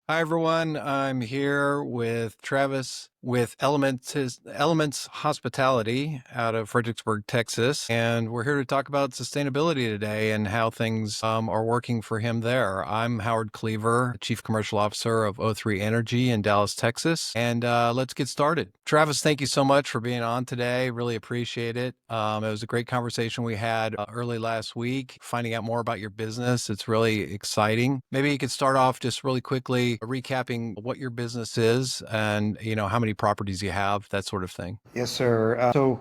Hi, everyone. I'm here with Travis with Elements Hospitality out of Fredericksburg, Texas. And we're here to talk about sustainability today and how things are working for him there. I'm Howard Cleaver, Chief Commercial Officer of O3 Energy in Dallas, Texas. And let's get started. Travis, thank you so much for being on today. Really appreciate it. It was a great conversation we had early last week, finding out more about your business. It's really exciting. Maybe you could start off just really quickly recapping what your business is and, how many properties you have, that sort of thing. Yes, sir. So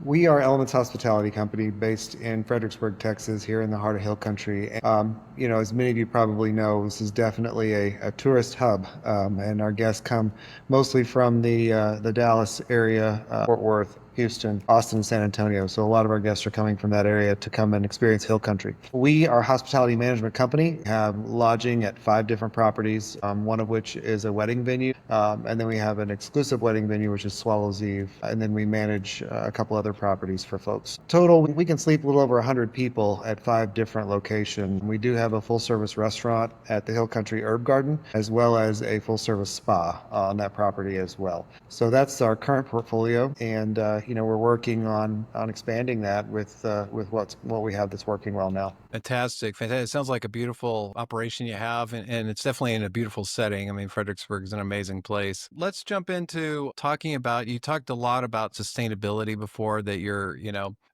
we are Elements Hospitality Company based in Fredericksburg, Texas, here in the heart of Hill Country. As many of you probably know, this is definitely a tourist hub, and our guests come mostly from the Dallas area, Fort Worth, Houston, Austin, San Antonio. So a lot of our guests are coming from that area to come and experience Hill Country. We are a hospitality management company, have lodging at 5 different properties, one of which is a wedding venue. And then we have an exclusive wedding venue, which is Swallows Eve. And then we manage a couple other properties for folks. Total, we can sleep a little over 100 people at 5 different locations. We do have a full service restaurant at the Hill Country Herb Garden, as well as a full service spa on that property as well. So that's our current portfolio. And, we're working on expanding that with what we have that's working well now. Fantastic. Fantastic. It sounds like a beautiful operation you have, and it's definitely in a beautiful setting. I mean, Fredericksburg is an amazing place. Let's jump into talking about, you talked a lot about sustainability before, that you're,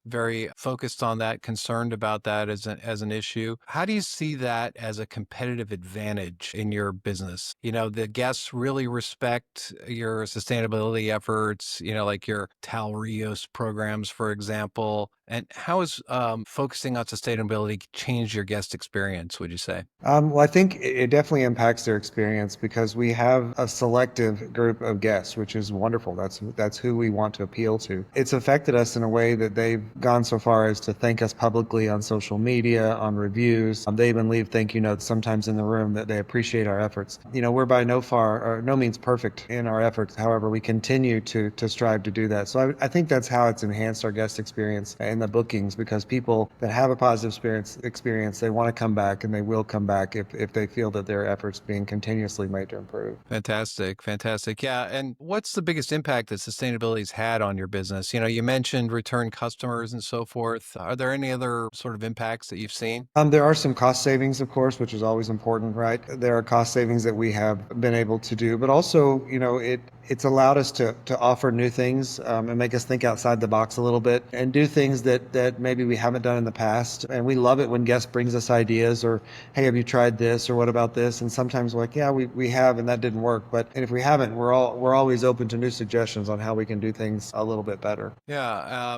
very focused on that, concerned about that as an issue. How do you see that as a competitive advantage in your business? The guests really respect your sustainability efforts, like your towel reuse programs, for example. And how is focusing on sustainability change your guest experience, would you say? Well, I think it definitely impacts their experience because we have a selective group of guests, which is wonderful. That's who we want to appeal to. It's affected us in a way that they've gone so far as to thank us publicly on social media, on reviews. They even leave thank you notes sometimes in the room that they appreciate our efforts. We're by no means perfect in our efforts. However, we continue to strive to do that. So I think that's how it's enhanced our guest experience in the bookings, because people that have a positive experience, they want to come back, and they will come back if they feel that their efforts being continuously made to improve. Fantastic. Fantastic. Yeah. And what's the biggest impact that sustainability's had on your business? You mentioned return customers and so forth. Are there any other sort of impacts that you've seen? There are some cost savings, of course, which is always important, right? There are cost savings that we have been able to do, but also, it's allowed us to offer new things, and make us think outside the box a little bit and do things that maybe we haven't done in the past. And we love it when guests brings us ideas, or, hey, have you tried this, or what about this? And sometimes we're like, yeah, we have, and that didn't work. And if we haven't, we're always open to new suggestions on how we can do things a little bit better. Yeah.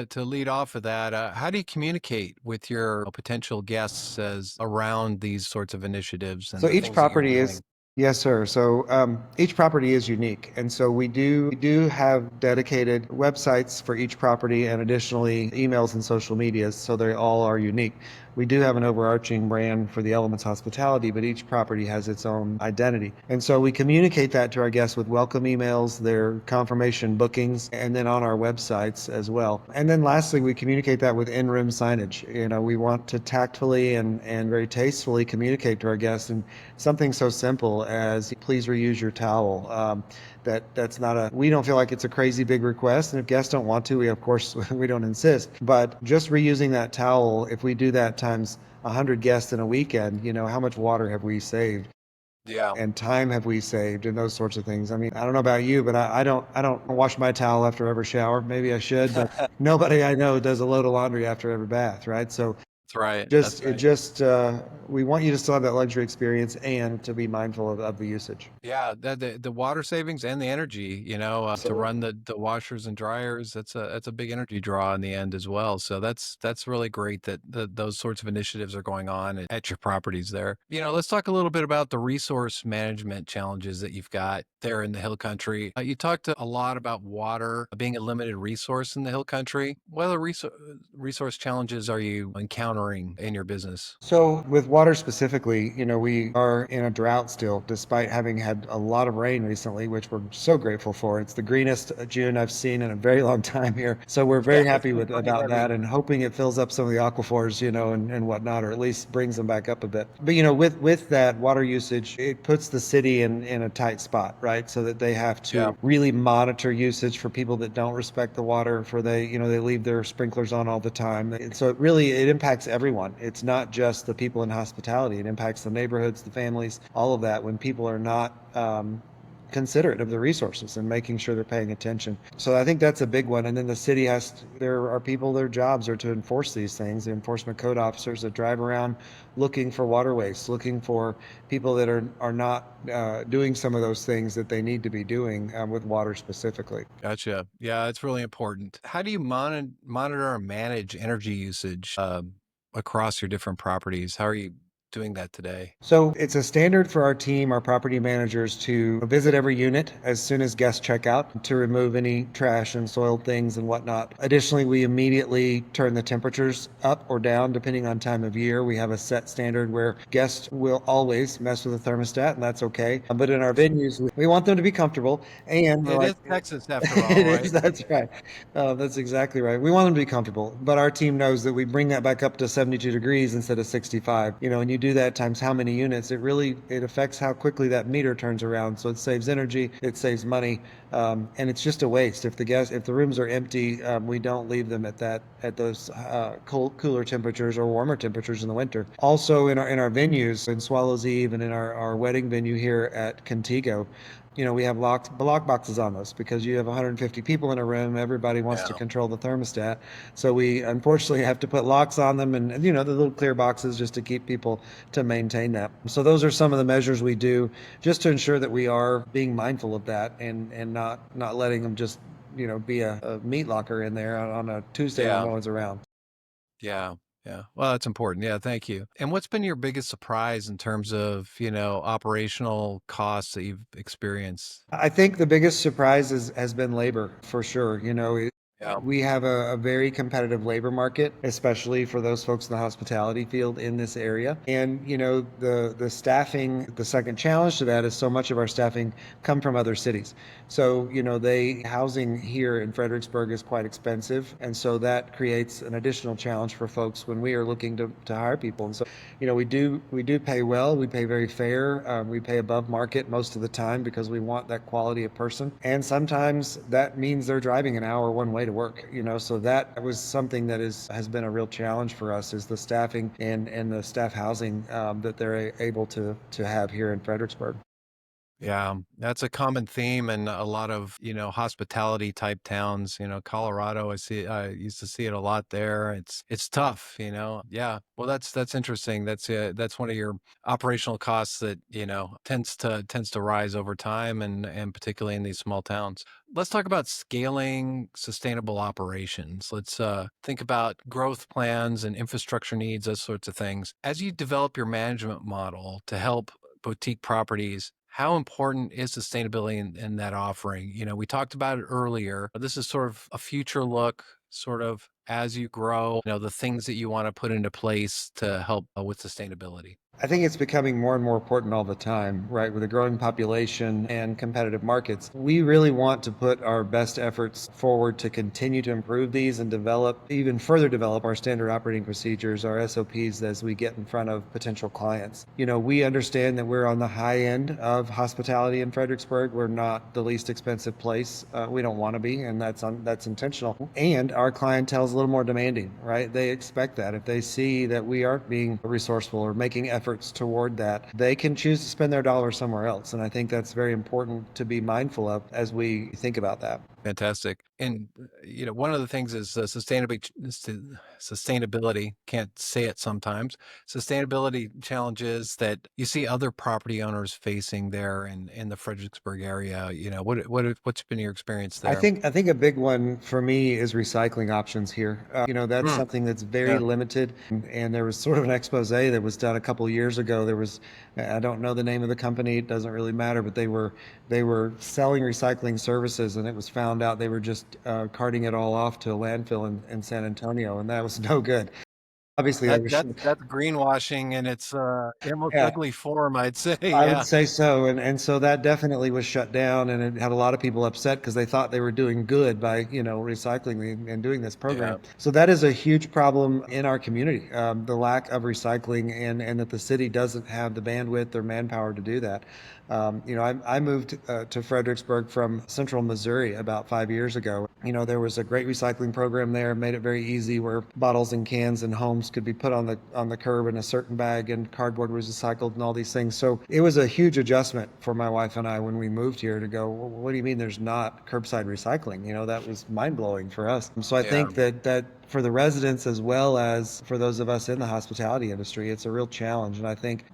To lead off of that, how do you communicate with your potential guests as around these sorts of initiatives and So the each things that you're property is, doing? yes, sir. So each property is unique, and so we do have dedicated websites for each property, and additionally emails and social medias. So they all are unique. We do have an overarching brand for the Elements Hospitality, but each property has its own identity, and so we communicate that to our guests with welcome emails, their confirmation bookings, and then on our websites as well. And then lastly, we communicate that with in-room signage. We want to tactfully and very tastefully communicate to our guests, and something so simple as please reuse your towel. That's not a, we don't feel like it's a crazy big request. And if guests don't want to, we of course, we don't insist. But just reusing that towel, if we do that times 100 guests in a weekend, how much water have we saved? Yeah. And time have we saved, and those sorts of things. I mean, I don't know about you, but I don't wash my towel after every shower. Maybe I should, but nobody I know does a load of laundry after every bath, right? So That's right. just That's it right. just we want you to still have that luxury experience and to be mindful of the usage. Yeah, the water savings and the energy, to Absolutely. run the washers and dryers, that's a big energy draw in the end as well. So that's really great that those sorts of initiatives are going on at your properties there. Let's talk a little bit about the resource management challenges that you've got there in the Hill Country. You talked a lot about water being a limited resource in the Hill Country. What other resource challenges are you encountering encountering in your business? So, with water specifically, we are in a drought still, despite having had a lot of rain recently, which we're so grateful for. It's the greenest June I've seen in a very long time here. So, we're Yeah, very it's happy been with pretty about heavy. that and hoping it fills up some of the aquifers, and whatnot, or at least brings them back up a bit. But, with that water usage, it puts the city in a tight spot, right? So that they have Yeah, to really monitor usage for people that don't respect the water, for they leave their sprinklers on all the time. And so it impacts everyone. It's not just the people in hospitality. It impacts the neighborhoods, the families, all of that when people are not considerate of the resources and making sure they're paying attention. So I think that's a big one. And then the city there are people, their jobs are to enforce these things, the enforcement code officers that drive around looking for water waste, looking for people that are not doing some of those things that they need to be doing with water specifically. gotcha. Yeah, it's really important. How do you monitor or manage energy usage across your different properties? How are you doing that today? So it's a standard for our team, our property managers, to visit every unit as soon as guests check out to remove any trash and soiled things and whatnot. Additionally, we immediately turn the temperatures up or down depending on time of year. We have a set standard where guests will always mess with the thermostat, and that's okay. But in our venues, we want them to be comfortable, and we're It like, is Texas after all, it is, right? that's right. That's exactly right. We want them to be comfortable, but our team knows that we bring that back up to 72 degrees instead of 65. And you do that times how many units, it affects how quickly that meter turns around. So it saves energy, it saves money, and it's just a waste. If the rooms are empty, we don't leave them at those cooler temperatures or warmer temperatures in the winter. Also, in our venues, in Swallows Eve and in our wedding venue here at Contigo, we have block boxes on those because you have 150 people in a room. Everybody wants to Yeah. control the thermostat. So we unfortunately have to put locks on them and the little clear boxes just to keep people to maintain that. So those are some of the measures we do just to ensure that we are being mindful of that and not letting them just, be a meat locker in there on a Tuesday when Yeah. no one's around. Yeah. Yeah. Well, that's important. Yeah, thank you. And what's been your biggest surprise in terms of, operational costs that you've experienced? I think the biggest surprise has been labor for sure. Yeah. We have a very competitive labor market, especially for those folks in the hospitality field in this area. And the staffing, the second challenge to that is so much of our staffing come from other cities. So they housing here in Fredericksburg is quite expensive, and so that creates an additional challenge for folks when we are looking to hire people. And so we do pay well. We pay very fair. We pay above market most of the time because we want that quality of person. And sometimes that means they're driving an hour one way to work. So that was something that has been a real challenge for us is the staffing and the staff housing that they're able to have here in Fredericksburg. Yeah, that's a common theme in a lot of, hospitality type towns, Colorado, I used to see it a lot there. It's tough, Yeah. Well, that's interesting. That's one of your operational costs that, tends to rise over time and particularly in these small towns. Let's talk about scaling sustainable operations. Let's think about growth plans and infrastructure needs, those sorts of things. As you develop your management model to help boutique properties, how important is sustainability in that offering? We talked about it earlier. But this is sort of a future look, sort of as you grow, the things that you want to put into place to help with sustainability. I think it's becoming more and more important all the time, right? With a growing population and competitive markets, we really want to put our best efforts forward to continue to improve these and even further develop our standard operating procedures, our SOPs as we get in front of potential clients. We understand that we're on the high end of hospitality in Fredericksburg. We're not the least expensive place. We don't want to be, and that's intentional. And our clientele is a little more demanding, right? They expect that. If they see that we aren't being resourceful or making efforts toward that, they can choose to spend their dollar somewhere else. And I think that's very important to be mindful of as we think about that. Fantastic. And, one of the things is sustainability, can't say it sometimes, sustainability challenges that you see other property owners facing there in the Fredericksburg area. What's been your experience I there? think I think a big one for me is recycling options here. That's Mm, something that's very yeah. limited. And there was sort of an expose that was done a couple of years ago. I don't know the name of the company. It doesn't really matter, but they were selling recycling services, and it was found out they were just carting it all off to a landfill in San Antonio, and that was no good. Obviously, that That was that's greenwashing in its most yeah. ugly form, I'd say. I would Yeah. say so, and so that definitely was shut down, and it had a lot of people upset because they thought they were doing good by recycling and doing this program. Yeah. So that is a huge problem in our community, the lack of recycling, and that the city doesn't have the bandwidth or manpower to do that. I moved to Fredericksburg from Central Missouri about 5 years ago. There was a great recycling program there, made it very easy where bottles and cans and homes could be put on the curb in a certain bag, and cardboard was recycled and all these things. So it was a huge adjustment for my wife and I when we moved here to go, well, what do you mean there's not curbside recycling? That was mind blowing for us. So I Yeah. think that for the residents as well as for those of us in the hospitality industry, it's a real challenge. And I think,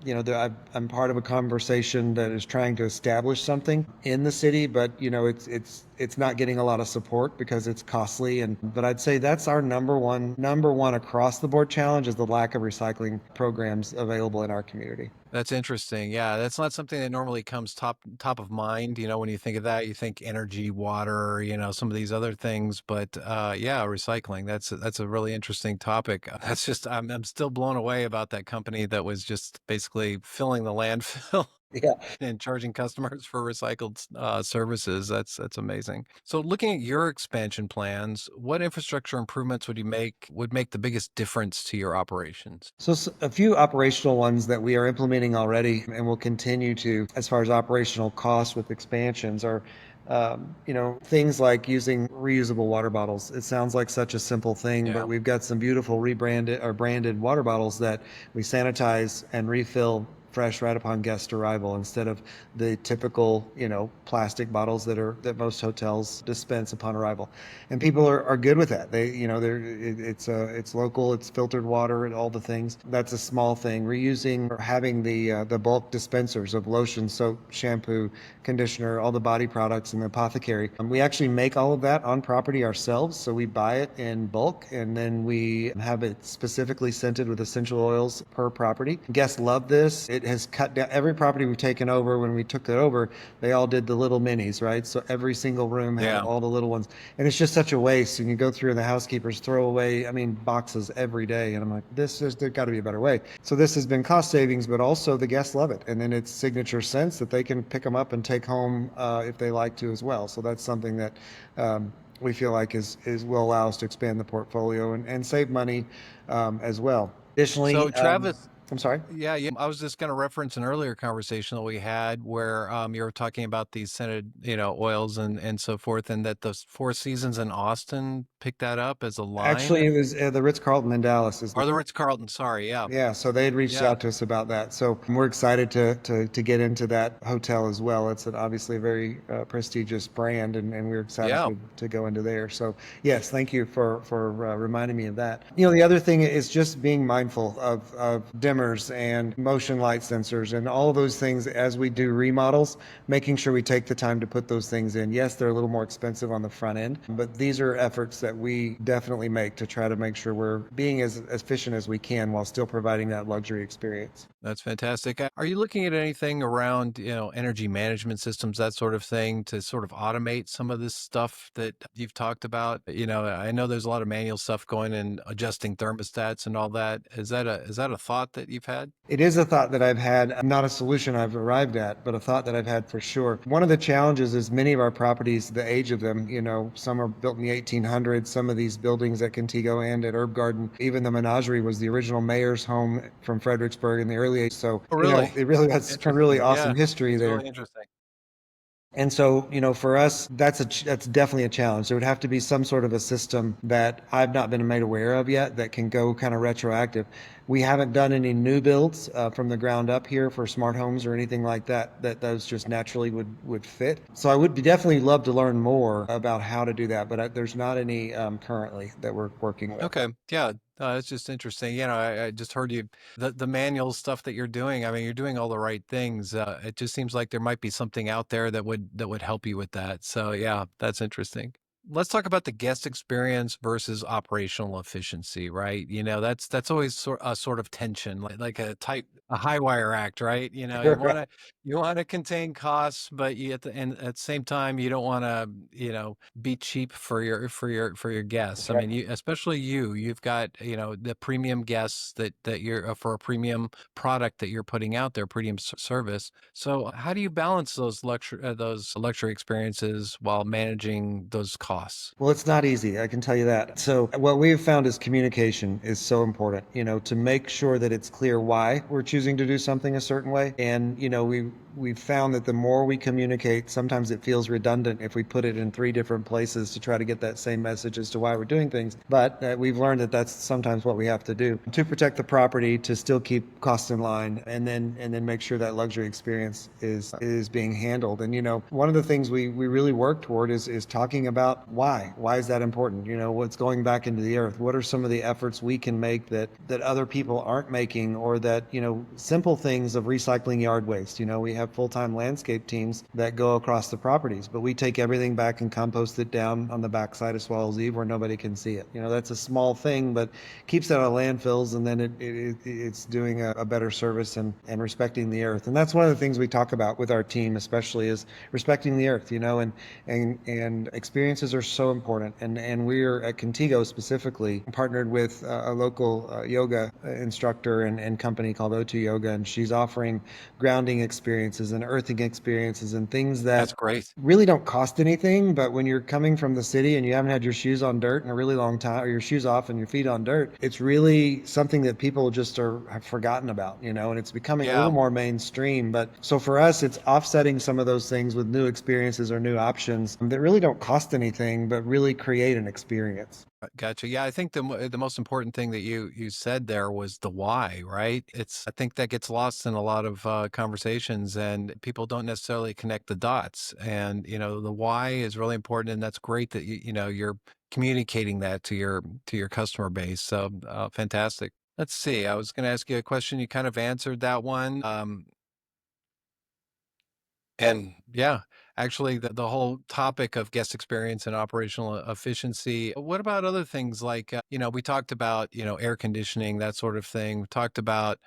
I'm part of a conversation that is trying to establish something in the city, but it's not getting a lot of support because it's costly. But I'd say that's our number one across the board challenge is the lack of recycling programs available in our community. That's interesting. Yeah, that's not something that normally comes top of mind. When you think of that, you think energy, water, some of these other things. But yeah, recycling. That's a really interesting topic. That's just I'm still blown away about that company that was just basically filling the landfill Yeah. and charging customers for recycled services. That's amazing. So, looking at your expansion plans, what infrastructure improvements would make the biggest difference to your operations? So a few operational ones that we are implementing already and will continue to, as far as operational costs with expansions, are things like using reusable water bottles. It sounds like such a simple thing, but Yeah. we've got some beautiful rebranded or branded water bottles that we sanitize and refill fresh right upon guest arrival instead of the typical, plastic bottles that most hotels dispense upon arrival. And people are good with that. It's local, it's filtered water and all the things. That's a small thing. Reusing or having the bulk dispensers of lotion, soap, shampoo, conditioner, all the body products in the apothecary. We actually make all of that on property ourselves. So we buy it in bulk and then we have it specifically scented with essential oils per property. Guests love this. It has cut down every property we've taken over. When we took it over, they all did the little minis, right? So every single room had Yeah. all the little ones. And it's just such a waste. And you go through and the housekeepers throw away, I mean, boxes every day. And I'm like, there's got to be a better way. So this has been cost savings, but also the guests love it. And then it's signature scents that they can pick them up and take home if they like to as well. So that's something that we feel like will allow us to expand the portfolio and save money as well. So, Additionally, Travis, I'm sorry. yeah, yeah. I was just going to reference an earlier conversation that we had where you were talking about these scented, oils and so forth, and that the Four Seasons in Austin picked that up as a Actually, line, it was the Ritz-Carlton in Dallas is or the Ritz-Carlton. Sorry, yeah, yeah, so they had reached yeah, out to us about that. So we're excited to get into that hotel as well. It's obviously a very prestigious brand, and we're excited yeah. to go into there. So yes, thank you for reminding me of that. The other thing is just being mindful of dimmers and motion light sensors and all of those things as we do remodels, making sure we take the time to put those things in. Yes, they're a little more expensive on the front end, but these are efforts that we definitely make to try to make sure we're being as efficient as we can while still providing that luxury experience. That's fantastic. Are you looking at anything around, energy management systems, that sort of thing, to sort of automate some of this stuff that you've talked about? I know there's a lot of manual stuff going and adjusting thermostats and all that. Is that a thought that you've had? It is a thought that I've had, not a solution I've arrived at, but a thought that I've had for sure. One of the challenges is many of our properties, the age of them, some are built in the 1800s, some of these buildings at Contigo and at Herb Garden, even the Menagerie was the original mayor's home from Fredericksburg in the early 80s. So, Oh, really? it really has some really Interesting. awesome Yeah, history it's there. really interesting. And so, for us, that's definitely a challenge. There would have to be some sort of a system that I've not been made aware of yet that can go kind of retroactive. We haven't done any new builds from the ground up here for smart homes or anything like that. That those just naturally would fit. So I would definitely love to learn more about how to do that, but there's not any currently that we're working with. Okay. Yeah. It's just interesting. I just heard the manual stuff that you're doing. I mean, you're doing all the right things. It just seems like there might be something out there that would help you with that. So yeah, that's interesting. Let's talk about the guest experience versus operational efficiency, right? That's always a sort of tension, like a high wire act, right? You want to contain costs, but you at the same time you don't want to, be cheap for your guests. That's I right. mean, especially you've got, the premium guests that you're for a premium product that you're putting out there, premium service. So how do you balance those luxury experiences while managing those costs? Well, it's not easy, I can tell you that. So, what we've found is communication is so important, to make sure that it's clear why we're choosing to do something a certain way. And, we've found that the more we communicate, sometimes it feels redundant if we put it in three different places to try to get that same message as to why we're doing things. But we've learned that that's sometimes what we have to do to protect the property, to still keep costs in line, and then make sure that luxury experience is being handled. And one of the things we really work toward is talking about why. Why is that important? What's going back into the earth? What are some of the efforts we can make that other people aren't making, or that simple things of recycling yard waste. We have full-time landscape teams that go across the properties, but we take everything back and compost it down on the backside of Swallows Eve where nobody can see it. That's a small thing, but keeps it out of landfills, and then it's doing a better service and respecting the earth. And that's one of the things we talk about with our team, especially, is respecting the earth. And experiences are so important. And we're at Contigo specifically partnered with a local yoga instructor and company called O2 Yoga, and she's offering grounding experiences and earthing experiences and things that That's great. really don't cost anything. But when you're coming from the city and you haven't had your shoes on dirt in a really long time, or your shoes off and your feet on dirt, it's really something that people just have forgotten about, and it's becoming a little Yeah. more mainstream. But so for us, it's offsetting some of those things with new experiences or new options that really don't cost anything, but really create an experience. Gotcha. Yeah, I think the most important thing that you said there was the why, right? I think that gets lost in a lot of conversations, and people don't necessarily connect the dots. And the why is really important, and that's great that you're communicating that to your customer base. So fantastic. Let's see. I was going to ask you a question. You kind of answered that one. And yeah, actually, the whole topic of guest experience and operational efficiency. What about other things like, we talked about, air conditioning, that sort of thing. We talked about,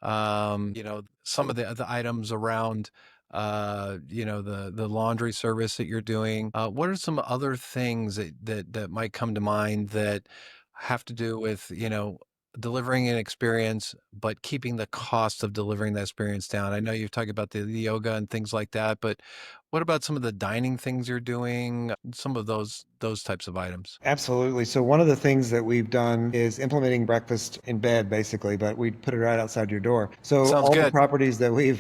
some of the items around, the laundry service that you're doing. What are some other things that might come to mind that have to do with, delivering an experience, but keeping the cost of delivering that experience down? I know you've talked about the yoga and things like that, but what about some of the dining things you're doing? Some of those types of items. Absolutely. So one of the things that we've done is implementing breakfast in bed, basically, but we put it right outside your door. So Sounds all the good. properties that we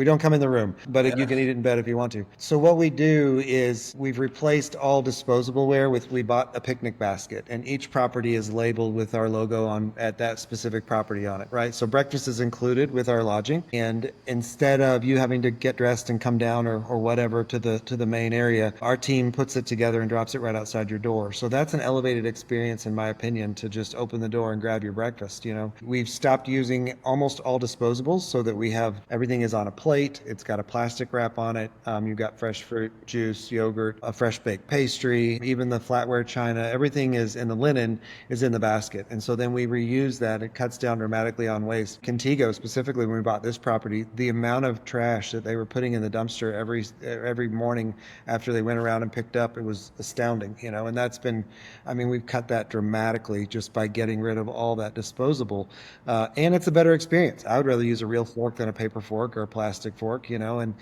don't come in the room, but you Yeah. can eat it in bed if you want to. So what we do is we've replaced all disposableware with we bought a picnic basket, and each property is labeled with our logo on at that specific property on it, right? So breakfast is included with our lodging, and instead of you having to get dressed and come down or whatever to the main area, our team puts it together and drops it right outside your door. So that's an elevated experience, in my opinion, to just open the door and grab your breakfast. We've stopped using almost all disposables so that we have everything is on a plate. It's got a plastic wrap on it. You've got fresh fruit, juice, yogurt, a fresh baked pastry, even the flatware china. Everything is in the linen is in the basket, and so then we reuse that. It cuts down dramatically on waste. Contigo specifically, when we bought this property, the amount of trash that they were putting in the dumpster every morning after they went around and picked up, it was astounding. And that's been, I mean, we've cut that dramatically just by getting rid of all that disposable. And it's a better experience. I would rather use a real fork than a paper fork or a plastic fork, and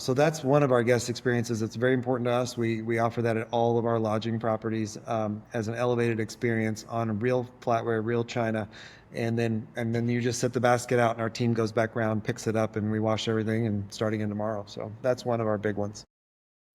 so that's one of our guest experiences that's very important to us. We offer that at all of our lodging properties as an elevated experience on real flatware, real china. And then you just set the basket out, and our team goes back around, picks it up, and we wash everything and starting in tomorrow. So that's one of our big ones.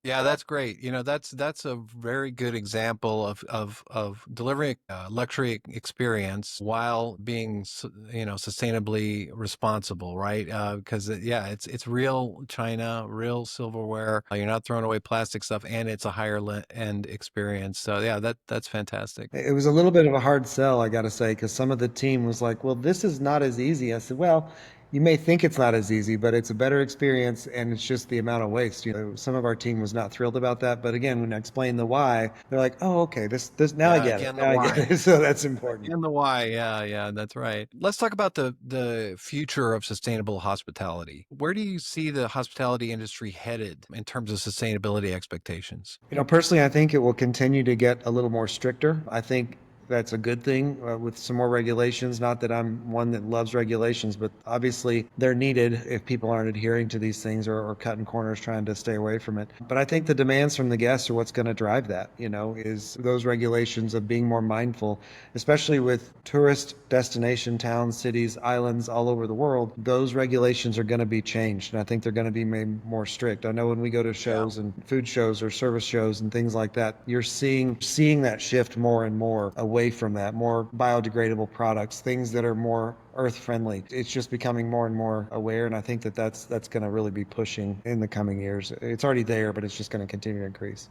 Yeah, that's great. That's a very good example of delivering a luxury experience while being, sustainably responsible, right? Because yeah, it's real china, real silverware. You're not throwing away plastic stuff, and it's a higher end experience. So yeah, that's fantastic. It was a little bit of a hard sell, I got to say, because some of the team was like, well, this is not as easy. I said, well, You may think it's not as easy, but it's a better experience, and it's just the amount of waste. Some of our team was not thrilled about that, but again, when I explained the why, they're like, "Oh, okay, this now I Yeah, get it. again, the Now I get why. it." So that's important. Again, the why. Yeah, yeah, that's right. Let's talk about the future of sustainable hospitality. Where do you see the hospitality industry headed in terms of sustainability expectations? Personally, I think it will continue to get a little more stricter. I think that's a good thing with some more regulations. Not that I'm one that loves regulations, but obviously they're needed if people aren't adhering to these things or cutting corners trying to stay away from it. But I think the demands from the guests are what's going to drive that, is those regulations of being more mindful, especially with tourist destination towns, cities, islands all over the world. Those regulations are going to be changed, and I think they're going to be made more strict. I know when we go to Yeah. shows and food shows or service shows and things like that, you're seeing that shift more and more away from that, more biodegradable products, things that are more earth friendly. It's just becoming more and more aware, and I think that that's going to really be pushing in the coming years. It's already there, but it's just going to continue to increase.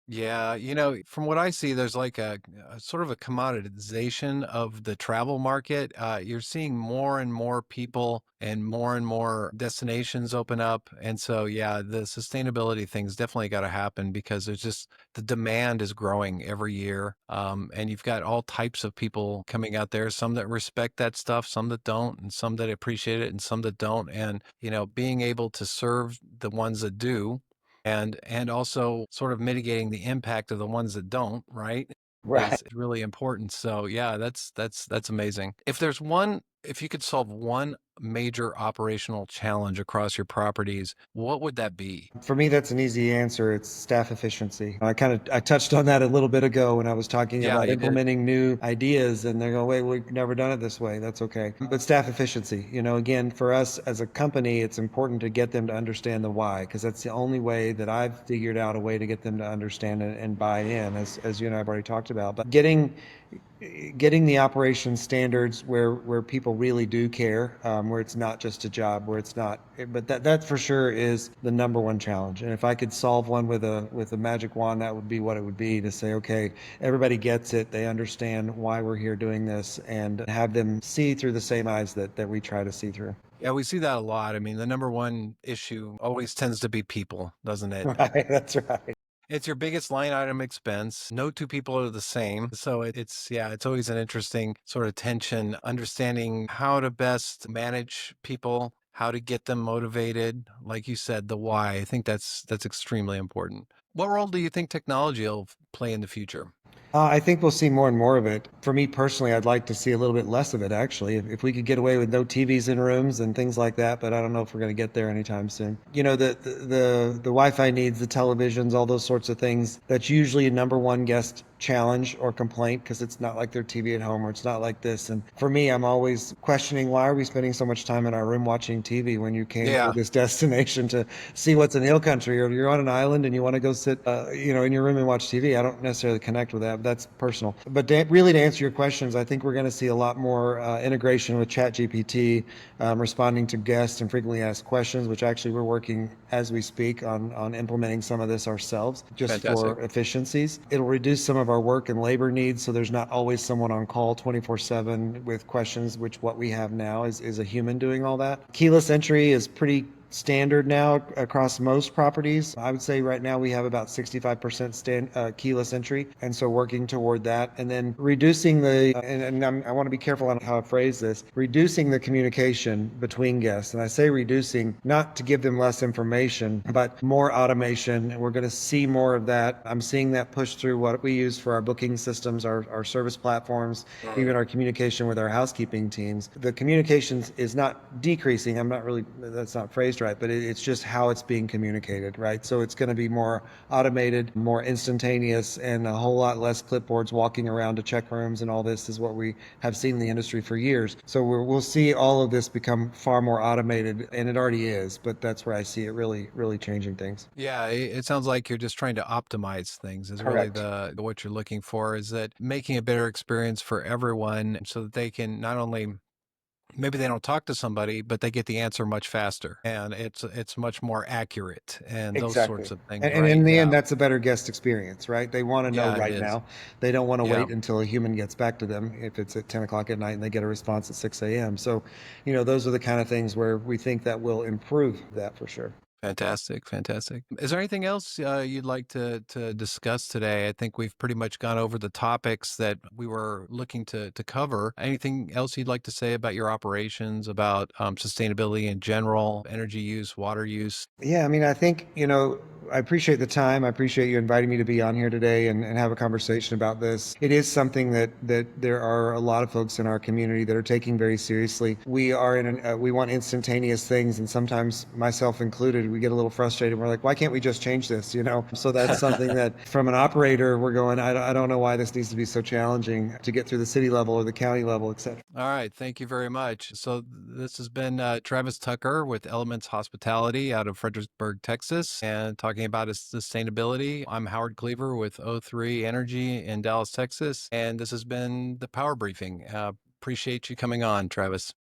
Yeah, from what I see, there's like a sort of a commoditization of the travel market. You're seeing more and more people and more destinations open up. And so, yeah, the sustainability thing's definitely got to happen because there's just the demand is growing every year. And you've got all types of people coming out there, some that respect that stuff, some that don't, and some that appreciate it, and some that don't. And, being able to serve the ones that do and also sort of mitigating the impact of the ones that don't, right? Right. Is really important. So yeah, that's amazing. If you could solve one major operational challenge across your properties, what would that be? For me, that's an easy answer. It's staff efficiency. I touched on that a little bit ago when I was talking Yeah, about you did. implementing new ideas, and they go, "Wait, we've never done it this way." That's okay. But staff efficiency, again, for us as a company, it's important to get them to understand the why, because that's the only way that I've figured out a way to get them to understand and buy in, as you and I have already talked about. But getting the operation standards where people really do care, where it's not just a job, where it's not. But that for sure is the number one challenge. And if I could solve one with a magic wand, that would be what it would be to say, okay, everybody gets it, they understand why we're here doing this, and have them see through the same eyes that we try to see through. Yeah, we see that a lot. I mean, the number one issue always tends to be people, doesn't it? Right, that's right. It's your biggest line item expense. No two people are the same. So yeah, it's always an interesting sort of tension, understanding how to best manage people, how to get them motivated. Like you said, the why. I think that's extremely important. What role do you think technology will play in the future? I think we'll see more and more of it. For me personally, I'd like to see a little bit less of it, actually. If we could get away with no TVs in rooms and things like that, but I don't know if we're going to get there anytime soon. The Wi-Fi needs, the televisions, all those sorts of things. That's usually a number one guest challenge or complaint because it's not like their TV at home or it's not like this. And for me, I'm always questioning why are we spending so much time in our room watching TV when you came to Yeah. this destination to see what's in hill country, or you're on an island and you want to go sit, in your room and watch TV. I don't necessarily connect with that. But that's personal. But really, to answer your questions, I think we're going to see a lot more integration with ChatGPT, responding to guests and frequently asked questions, which actually we're working as we speak on implementing some of this ourselves just Fantastic. for efficiencies. It'll reduce some of our work and labor needs, so there's not always someone on call 24/7 with questions, which what we have now is a human doing all that. Keyless entry is pretty standard now across most properties. I would say right now we have about 65% keyless entry, and so working toward that, and then reducing I want to be careful on how I phrase this, reducing the communication between guests. And I say reducing not to give them less information, but more automation. We're going to see more of that. I'm seeing that push through what we use for our booking systems, our service platforms, even our communication with our housekeeping teams. The communications is not decreasing. That's not phrased right, but it's just how it's being communicated, right? So it's going to be more automated, more instantaneous, and a whole lot less clipboards walking around to check rooms, and all this is what we have seen in the industry for years. So we'll see all of this become far more automated, and it already is, but that's where I see it really, really changing things. Yeah, it sounds like you're just trying to optimize things is really Correct. the what you're looking for is that making a better experience for everyone so that they can not only maybe they don't talk to somebody, but they get the answer much faster, and it's much more accurate, and those sorts Exactly. of things, And right? in the Yeah. end, that's a better guest experience, right? They want to know Yeah, it right is. now. They don't want to Yeah. wait until a human gets back to them if it's at 10 o'clock at night and they get a response at 6 a.m. So, those are the kind of things where we think that will improve that for sure. Fantastic, fantastic. Is there anything else you'd like to discuss today? I think we've pretty much gone over the topics that we were looking to cover. Anything else you'd like to say about your operations, about sustainability in general, energy use, water use? Yeah, I mean, I think, I appreciate the time. I appreciate you inviting me to be on here today and have a conversation about this. It is something that there are a lot of folks in our community that are taking very seriously. We want instantaneous things, and sometimes myself included, we get a little frustrated. We're like, why can't we just change this, So that's something that from an operator, we're going, I don't know why this needs to be so challenging to get through the city level or the county level, et cetera. All right, thank you very much. So this has been Travis Tucker with Elements Hospitality out of Fredericksburg, Texas, and talking about his sustainability. I'm Howard Cleaver with O3 Energy in Dallas, Texas, and this has been the Power Briefing. Appreciate you coming on, Travis.